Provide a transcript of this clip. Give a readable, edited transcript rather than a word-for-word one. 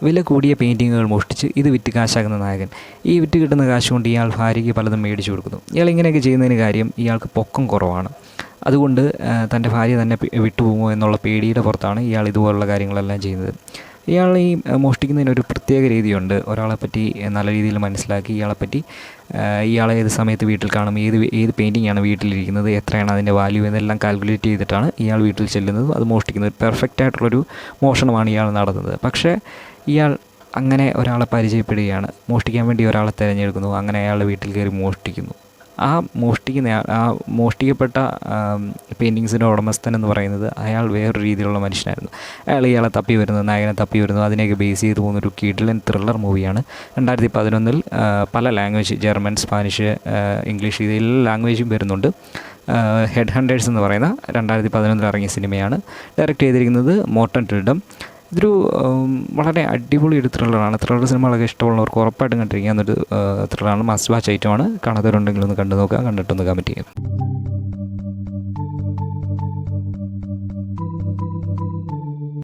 വില കൂടിയ പെയിൻറ്റിങ്ങുകൾ മോഷ്ടിച്ച് ഇത് വിറ്റ് കാശാക്കുന്ന നായകൻ. ഈ വിറ്റ് കിട്ടുന്ന കാശ് കൊണ്ട് ഇയാൾ ഭാര്യയ്ക്ക് പലതും മേടിച്ചു കൊടുക്കുന്നു. ഇയാൾ ഇങ്ങനെയൊക്കെ ചെയ്യുന്നതിന് കാര്യം ഇയാൾക്ക് പൊക്കം കുറവാണ്. അതുകൊണ്ട് തൻ്റെ ഭാര്യ തന്നെ വിട്ടുപോകുമോ എന്നുള്ള പേടിയുടെ പുറത്താണ് ഇയാൾ ഇതുപോലുള്ള കാര്യങ്ങളെല്ലാം ചെയ്യുന്നത്. ഇയാൾ ഈ മോഷ്ടിക്കുന്നതിനൊരു പ്രത്യേക രീതിയുണ്ട്. ഒരാളെപ്പറ്റി നല്ല രീതിയിൽ മനസ്സിലാക്കി ഇയാളെ ഏത് സമയത്ത് വീട്ടിൽ കാണും, ഏത് പെയിൻറ്റിങ്ങാണ് വീട്ടിലിരിക്കുന്നത്, എത്രയാണ് അതിൻ്റെ വാല്യൂ എന്നെല്ലാം കാൽക്കുലേറ്റ് ചെയ്തിട്ടാണ് ഇയാൾ വീട്ടിൽ ചെല്ലുന്നത്, അത് മോഷ്ടിക്കുന്നത്. പെർഫെക്റ്റ് ആയിട്ടുള്ളൊരു മോഷണമാണ് ഇയാൾ നടത്തുന്നത്. പക്ഷേ ഇയാൾ അങ്ങനെ ഒരാളെ പരിചയപ്പെടുകയാണ്, മോഷ്ടിക്കാൻ വേണ്ടി ഒരാളെ തിരഞ്ഞെടുക്കുന്നു, അങ്ങനെ അയാളുടെ വീട്ടിൽ കയറി മോഷ്ടിക്കുന്നു. ആ മോഷ്ടിക്കപ്പെട്ട പെയിൻറ്റിങ്സിൻ്റെ ഉടമസ്ഥൻ എന്ന് പറയുന്നത് അയാൾ വേറൊരു രീതിയിലുള്ള മനുഷ്യനായിരുന്നു. ഇയാളെ തപ്പി വരുന്നു, നായകനെ തപ്പി വരുന്നു. അതിനെയൊക്കെ ബേസ് ചെയ്ത് പോകുന്നൊരു കിടിലൻ ത്രില്ലർ മൂവിയാണ്. 2011 പല ലാംഗ്വേജ്, ജർമ്മൻ, സ്പാനിഷ്, ഇംഗ്ലീഷ്, ഇത് എല്ലാ ലാംഗ്വേജും വരുന്നുണ്ട്. ഹെഡ് ഹണ്ടേഴ്സ് എന്ന് പറയുന്ന 2011 ഇറങ്ങിയ സിനിമയാണ്. ഡയറക്റ്റ് ചെയ്തിരിക്കുന്നത് മോർട്ടൻ ടിൽഡം. ഇതൊരു വളരെ അടിപൊളി ഒരു ത്രില്ലറാണ്. ത്രില്ലർ സിനിമകളൊക്കെ ഇഷ്ടമുള്ളവർക്ക് ഉറപ്പായിട്ടും കണ്ടിരിക്കാവുന്നൊരു ത്രില്ലറാണ്. മസ്റ്റ് വാച്ച് ഐറ്റമാണ്. കാണാത്തവരുണ്ടെങ്കിൽ ഒന്ന് കണ്ടു നോക്കുക, കണ്ടിട്ടൊന്ന് കമൻറ്റ് ചെയ്യുക.